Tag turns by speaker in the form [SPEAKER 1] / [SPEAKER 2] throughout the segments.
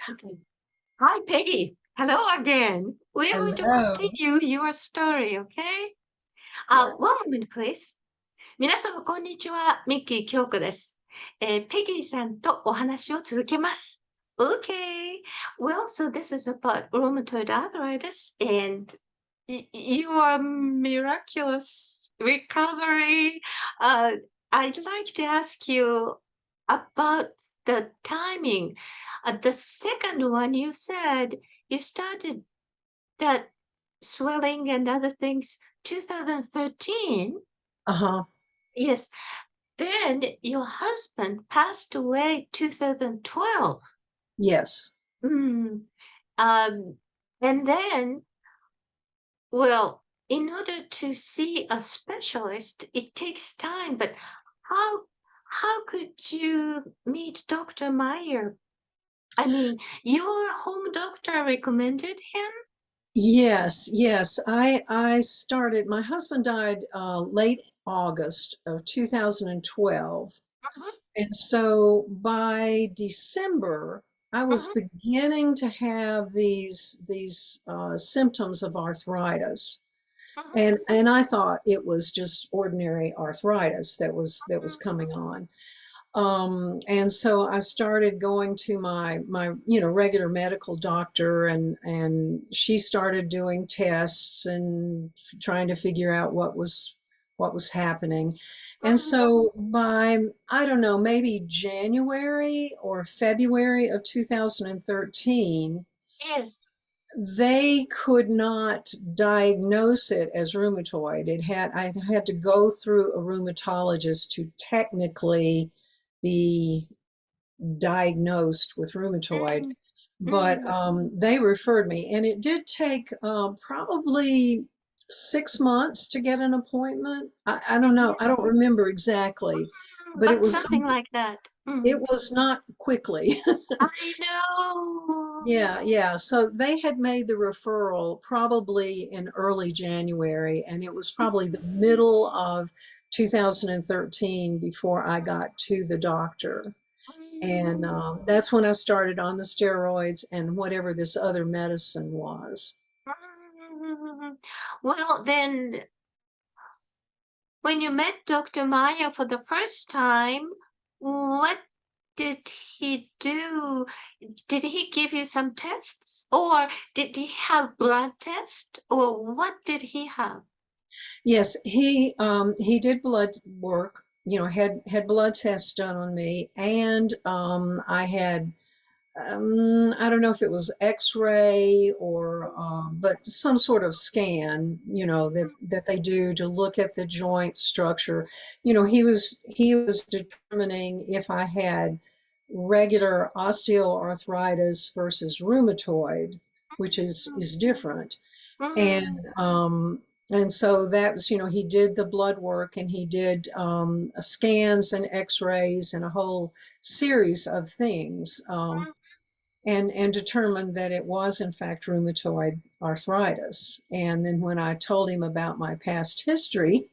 [SPEAKER 1] Okay. Hi, Peggy. Hello again. We're going to
[SPEAKER 2] Hello.
[SPEAKER 1] continue your story, okay? One moment, please. 皆様、こんにちは。ミッキー京子です。ペギーさんとお話を続けます。Okay. Well, so this is about rheumatoid arthritis and your miraculous recovery. Uh, I'd like to ask you about the timing. The second one, you said you started that swelling and other things 2013.
[SPEAKER 2] Uh-huh.
[SPEAKER 1] Yes. Then your husband passed away 2012.
[SPEAKER 2] Yes.
[SPEAKER 1] Mm. Um, and then, well, in order to see a specialist, it takes time. But how how could you meet Dr. Meyer? I mean, your home doctor recommended him?
[SPEAKER 2] Yes, yes. I started, my husband died late August of 2012.
[SPEAKER 1] Mhm,
[SPEAKER 2] And so by December, I was
[SPEAKER 1] mhm,
[SPEAKER 2] beginning to have these symptoms of arthritis.
[SPEAKER 1] mhm,
[SPEAKER 2] And I thought it was just ordinary arthritis that was coming on. And so I started going to my regular medical doctor, and she started doing tests and trying to figure out what was happening. And
[SPEAKER 1] mhm.
[SPEAKER 2] so by, I don't know, maybe January or February of 2013,
[SPEAKER 1] Yes.
[SPEAKER 2] they could not diagnose it as rheumatoid. I had to go through a rheumatologist to technically be diagnosed with rheumatoid,
[SPEAKER 1] Mm,
[SPEAKER 2] but
[SPEAKER 1] mm.
[SPEAKER 2] they referred me, and it did take probably 6 months to get an appointment. I don't know. I don't
[SPEAKER 1] Yes.
[SPEAKER 2] remember exactly, but it
[SPEAKER 1] But
[SPEAKER 2] was
[SPEAKER 1] something
[SPEAKER 2] something.
[SPEAKER 1] like that.
[SPEAKER 2] It
[SPEAKER 1] Mm.
[SPEAKER 2] was not quickly.
[SPEAKER 1] I know.
[SPEAKER 2] Yeah, yeah. So they had made the referral probably in early January, and it was probably the middle of 2013 before I got to the doctor. And
[SPEAKER 1] Mm.
[SPEAKER 2] that's when I started on the steroids and whatever this other medicine was.
[SPEAKER 1] Mm. Well, then, when you met Dr. Maya for the first time, what did he do? Did he give you some tests? Or did he have blood tests? Or what did he have?
[SPEAKER 2] Yes, he did blood work, had blood tests done on me, and I had I don't know if it was X-ray or, but some sort of scan, that they do to look at the joint structure. He was determining if I had regular osteoarthritis versus rheumatoid, which is different. And
[SPEAKER 1] Mm.
[SPEAKER 2] um, and so that was, he did the blood work, and he did scans and X-rays and a whole series of things. And determined that it was in fact rheumatoid arthritis. And then when I told him about my past history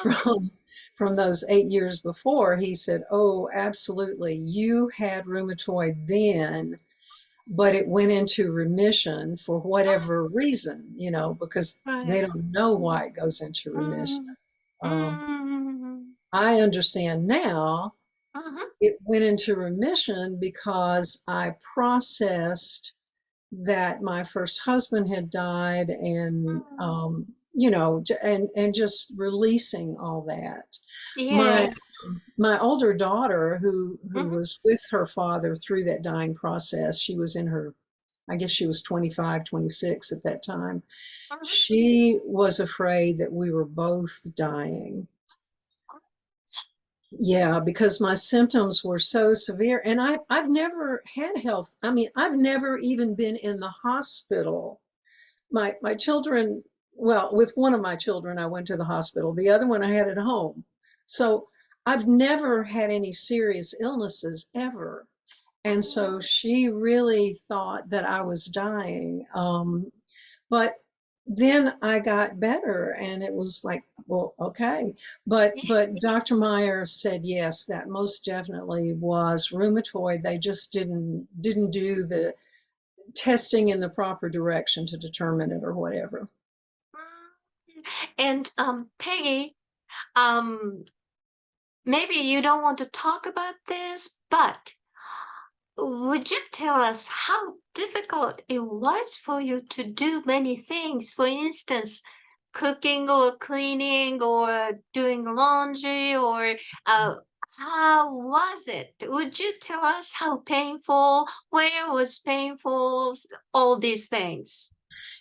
[SPEAKER 2] from from those 8 years before, he said, "Oh, absolutely, you had rheumatoid then, but it went into remission for whatever reason, because they
[SPEAKER 1] Right.
[SPEAKER 2] don't know why it goes into remission."
[SPEAKER 1] Mm.
[SPEAKER 2] Um,
[SPEAKER 1] Mm.
[SPEAKER 2] I understand now
[SPEAKER 1] Mhm.
[SPEAKER 2] it went into remission because I processed that my first husband had died, and
[SPEAKER 1] Mm.
[SPEAKER 2] and just releasing all that. My
[SPEAKER 1] Yes.
[SPEAKER 2] my older daughter, who
[SPEAKER 1] Mhm.
[SPEAKER 2] was with her father through that dying process, she was in her, I guess she was 25, 26 at that time.
[SPEAKER 1] Mhm.
[SPEAKER 2] She was afraid that we were both dying. Yeah, because my symptoms were so severe, and I've never had health. I mean, I've never even been in the hospital. My children, well, with one of my children, I went to the hospital. The other one I had at home. So I've never had any serious illnesses ever. And so she really thought that I was dying. But then I got better, and it was like, well, okay. But Dr. Meyer said yes, that most definitely was rheumatoid. They just didn't do the testing in the proper direction to determine it or whatever.
[SPEAKER 1] And Peggy, um, maybe you don't want to talk about this, but would you tell us how difficult it was for you to do many things? For instance, cooking or cleaning or doing laundry or uh, how was it? Would you tell us how painful, where it was painful, all these things?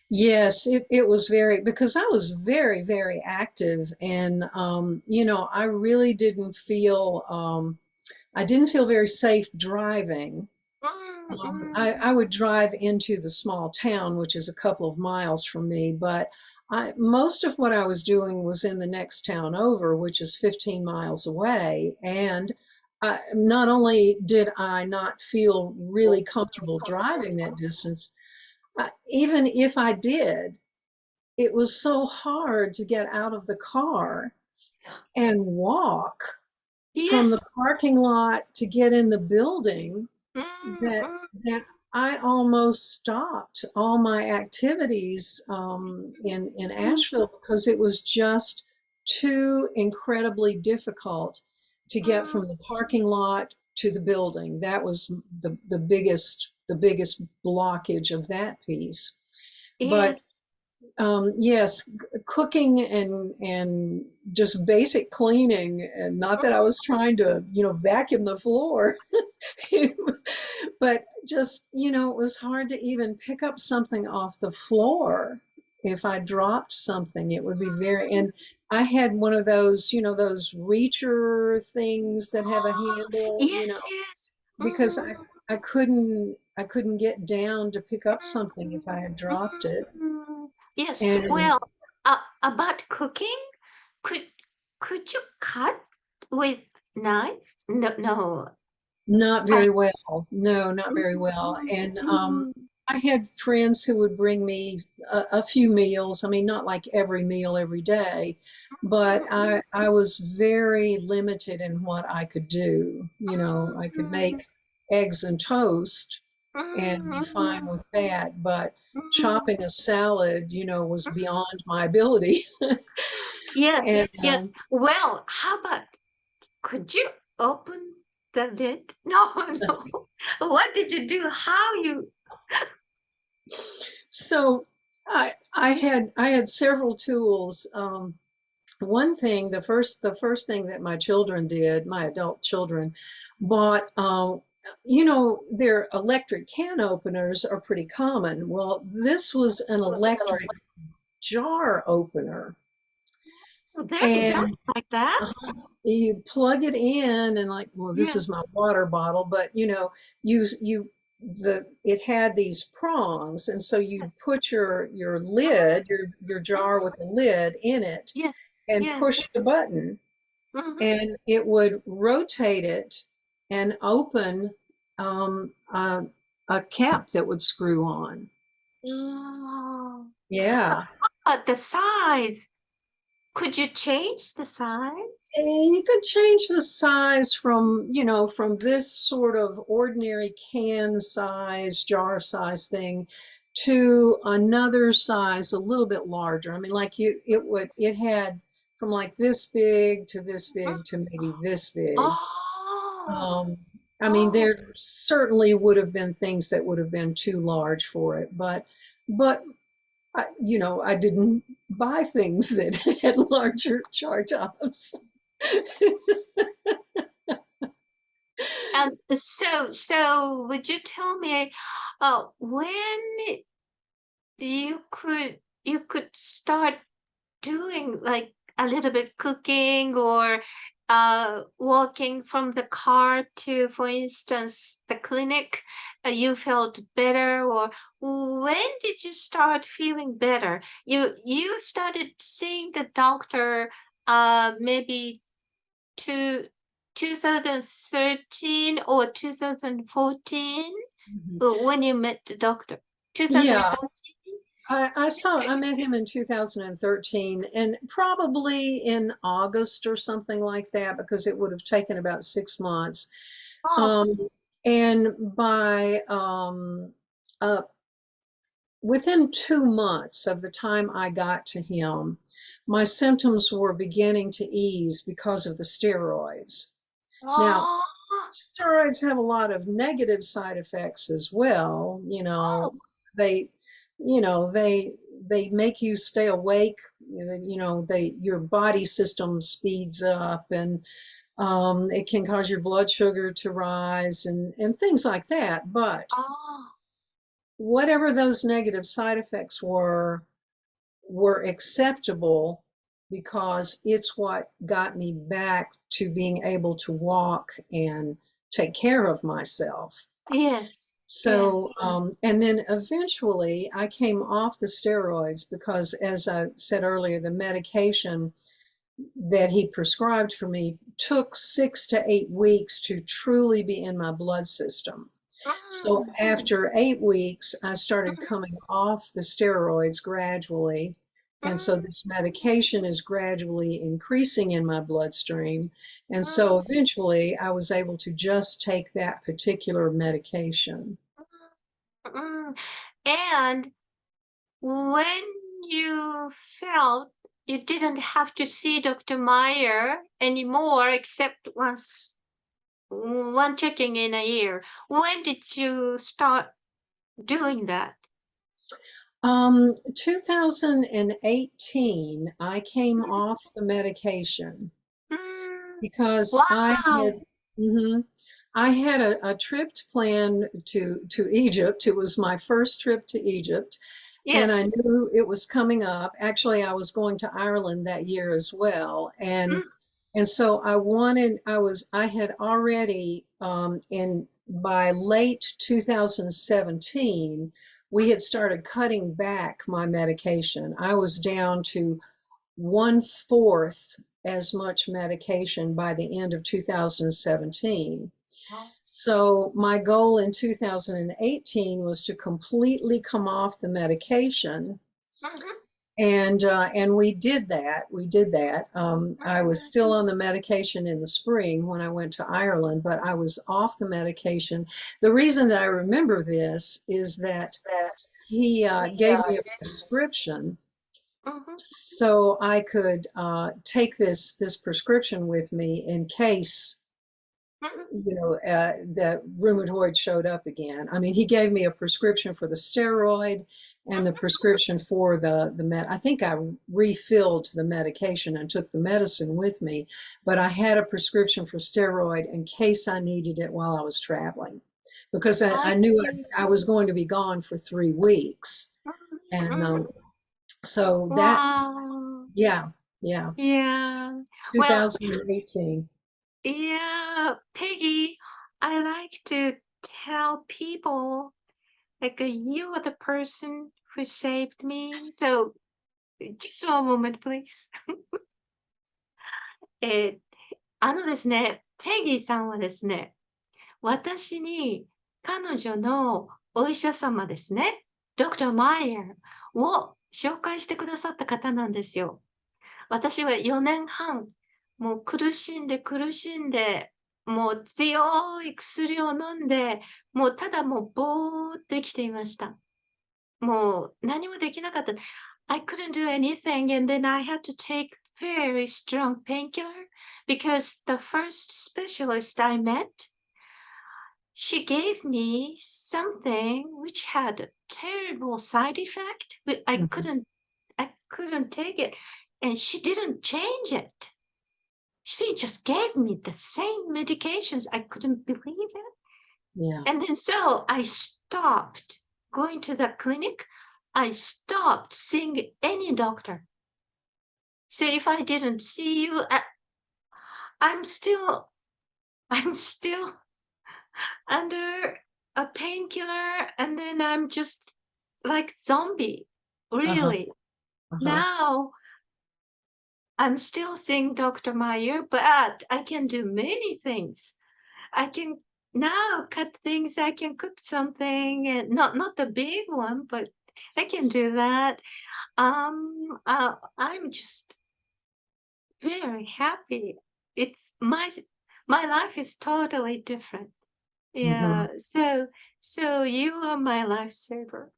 [SPEAKER 2] Yes, it was very, because I was very, very active, and I really I didn't feel very safe driving.
[SPEAKER 1] Mm,
[SPEAKER 2] I would drive into the small town, which is a couple of miles from me, but most of what I was doing was in the next town over, which is 15 miles away. And not only did I not feel really comfortable driving that distance, even if I did, it was so hard to get out of the car and walk from the
[SPEAKER 1] yes.
[SPEAKER 2] parking lot to get in the building
[SPEAKER 1] Mm,
[SPEAKER 2] that
[SPEAKER 1] mm,
[SPEAKER 2] that I almost stopped all my activities in
[SPEAKER 1] mm,
[SPEAKER 2] Asheville because it was just too incredibly difficult to get
[SPEAKER 1] mm.
[SPEAKER 2] from the parking lot to the building. That was the biggest blockage of that piece. But
[SPEAKER 1] Yes.
[SPEAKER 2] yes, cooking and just basic cleaning, and not that I was trying to, vacuum the floor, but just, it was hard to even pick up something off the floor. If I dropped something, it would be and I had one of those, those reacher things that have a handle,
[SPEAKER 1] Yes, yes.
[SPEAKER 2] because
[SPEAKER 1] Mhm,
[SPEAKER 2] I couldn't get down to pick up something if I had dropped it.
[SPEAKER 1] yes.
[SPEAKER 2] And
[SPEAKER 1] Well, about cooking, could could you cut with knife? No, no.
[SPEAKER 2] not
[SPEAKER 1] I
[SPEAKER 2] very well. No, not very well.
[SPEAKER 1] mm,
[SPEAKER 2] And
[SPEAKER 1] mm,
[SPEAKER 2] I had friends who would bring me a few meals. I mean, not like every meal every day, but
[SPEAKER 1] mm,
[SPEAKER 2] I was very limited in what I could do. I could
[SPEAKER 1] mm,
[SPEAKER 2] make eggs and toast and be fine
[SPEAKER 1] mm,
[SPEAKER 2] with that, but
[SPEAKER 1] mm,
[SPEAKER 2] chopping a salad, was beyond my ability. And
[SPEAKER 1] yes, yes. Well, how about could you open the lid? No, no. What did you do? How you?
[SPEAKER 2] so I had several tools. One thing, the first thing that my children did, my adult children, bought. Their electric can openers are pretty common. Well, this was an electric jar opener,
[SPEAKER 1] There's
[SPEAKER 2] and
[SPEAKER 1] something like that.
[SPEAKER 2] you plug it in, and like, well, this
[SPEAKER 1] Yeah.
[SPEAKER 2] is my water bottle, but you it had these prongs, and so you
[SPEAKER 1] Yes.
[SPEAKER 2] put your
[SPEAKER 1] Mhm,
[SPEAKER 2] lid, your jar
[SPEAKER 1] mhm.
[SPEAKER 2] with the lid in it,
[SPEAKER 1] Yes.
[SPEAKER 2] and
[SPEAKER 1] Yes.
[SPEAKER 2] push the button,
[SPEAKER 1] Mhm.
[SPEAKER 2] and it would rotate it and open um, a, a cap that would screw on.
[SPEAKER 1] Oh.
[SPEAKER 2] Yeah.
[SPEAKER 1] But the size, could you change the size?
[SPEAKER 2] You could change the size from this sort of ordinary can size, jar size thing to another size a little bit larger. I mean, like it had from like this big to this
[SPEAKER 1] Mm.
[SPEAKER 2] big to maybe this big.
[SPEAKER 1] Oh.
[SPEAKER 2] Um, I mean,
[SPEAKER 1] Oh.
[SPEAKER 2] there certainly would have been things that would have been too large for it, but I didn't buy things that had larger char tops.
[SPEAKER 1] And so would you tell me, when you could start doing like a little bit cooking or walking from the car to, for instance, the clinic, you felt better, or when did you start feeling better? You started seeing the doctor maybe to 2013 or 2014
[SPEAKER 2] Mhm.
[SPEAKER 1] when you met the doctor.
[SPEAKER 2] Yeah,
[SPEAKER 1] 2014?
[SPEAKER 2] I met him in 2013 and probably in August or something like that because it would have taken about 6 months.
[SPEAKER 1] Oh,
[SPEAKER 2] Um, and by uh, within 2 months of the time I got to him, my symptoms were beginning to ease because of the steroids. Now,
[SPEAKER 1] oh,
[SPEAKER 2] steroids have a lot of negative side effects as well.
[SPEAKER 1] oh,
[SPEAKER 2] They, they make you stay awake. Your body system speeds up, and it can cause your blood sugar to rise and things like that. But
[SPEAKER 1] oh,
[SPEAKER 2] whatever those negative side effects were acceptable because it's what got me back to being able to walk and take care of myself.
[SPEAKER 1] yes, yes.
[SPEAKER 2] So, and then eventually I came off the steroids because, as I said earlier, the medication that he prescribed for me took 6 to 8 weeks to truly be in my blood system. So
[SPEAKER 1] Mm,
[SPEAKER 2] after 8 weeks, I started
[SPEAKER 1] mm,
[SPEAKER 2] coming off the steroids gradually. And so
[SPEAKER 1] mm,
[SPEAKER 2] this medication is gradually increasing in my bloodstream. And so
[SPEAKER 1] mm,
[SPEAKER 2] eventually I was able to just take that particular medication.
[SPEAKER 1] mm. And when you felt you didn't have to see Dr. Meyer anymore, except one checking in a year, when did you start doing that?
[SPEAKER 2] 2018, I came
[SPEAKER 1] Mm,
[SPEAKER 2] off the medication
[SPEAKER 1] mm,
[SPEAKER 2] because
[SPEAKER 1] wow.
[SPEAKER 2] mhm, I had a trip planned to Egypt. It was my first trip to Egypt, and I
[SPEAKER 1] Yes.
[SPEAKER 2] knew it was coming up. Actually, I was going to Ireland that year as well,
[SPEAKER 1] Mm,
[SPEAKER 2] and so I had already in by late 2017, we had started cutting back my medication. I was down to 1/4 as much medication by the end of 2017.
[SPEAKER 1] mm,
[SPEAKER 2] So my goal in 2018 was to completely come off the medication,
[SPEAKER 1] mhm,
[SPEAKER 2] and we did that. We did that. I was
[SPEAKER 1] mm,
[SPEAKER 2] still on the medication in the spring when I went to Ireland, but I was off the medication. The reason that I remember this is that he gave me a prescription
[SPEAKER 1] mhm,
[SPEAKER 2] so I could take this prescription with me in case
[SPEAKER 1] mhm.
[SPEAKER 2] that rheumatoid showed up again. I mean, he gave me a prescription for the steroid and the prescription for the med. I think I refilled the medication and took the medicine with me, but I had a prescription for steroid in case I needed it while I was traveling, because I
[SPEAKER 1] I
[SPEAKER 2] knew
[SPEAKER 1] see.
[SPEAKER 2] I was going to be gone for 3 weeks,
[SPEAKER 1] Mhm,
[SPEAKER 2] and
[SPEAKER 1] mhm.
[SPEAKER 2] so that
[SPEAKER 1] Wow.
[SPEAKER 2] yeah, yeah,
[SPEAKER 1] Yeah. Well,
[SPEAKER 2] 2018.
[SPEAKER 1] yeah, Peggy, I like to tell people like you are the person who saved me. So just one moment, please. えですね、ペギーさんはですね、私に彼女のお医者様ですね、ドクター・マイヤーを紹介してくださった方なんですよ。私は4年半、もう苦しんで苦しんで、もう強い薬を飲んで、もうただもうぼーっと生きていました。もう何もできなかった。I couldn't do anything and then I had to take very strong painkiller because the first specialist I met, she gave me something which had a terrible side effect, but
[SPEAKER 2] Mhm.
[SPEAKER 1] I couldn't take it, and she didn't change it. She just gave me the same medications. I couldn't believe it.
[SPEAKER 2] Yeah.
[SPEAKER 1] And then so I stopped going to the clinic. I stopped seeing any doctor. So if I didn't see you, I'm still, I'm still under a painkiller, and then I'm just like zombie.
[SPEAKER 2] Uh-huh.
[SPEAKER 1] Really.
[SPEAKER 2] Uh-huh.
[SPEAKER 1] Now I'm still seeing Dr. Meyer, but I can do many things. I can now cut things. I can cook something, and not the big one, but I can do that. I'm just very happy. It's my life is totally different.
[SPEAKER 2] Mhm.
[SPEAKER 1] Yeah. So you are my lifesaver.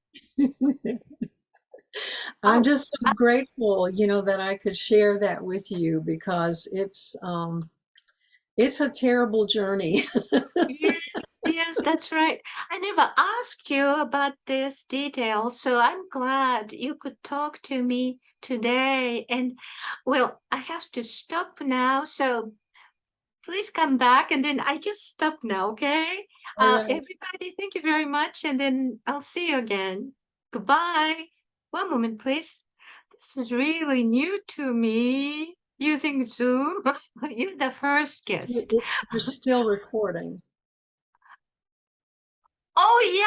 [SPEAKER 2] I'm
[SPEAKER 1] Oh,
[SPEAKER 2] just so
[SPEAKER 1] uh,
[SPEAKER 2] grateful, that I could share that with you because it's a terrible journey.
[SPEAKER 1] yes, yes, that's right. I never asked you about this detail, so I'm glad you could talk to me today. And well, I have to stop now, so please come back. And then I just stop now, okay?
[SPEAKER 2] All right.
[SPEAKER 1] Everybody, thank you very much. And then I'll see you again. Goodbye. One moment, please. This is really new to me using Zoom. You're the first guest.
[SPEAKER 2] You're still recording.
[SPEAKER 1] Oh, yeah.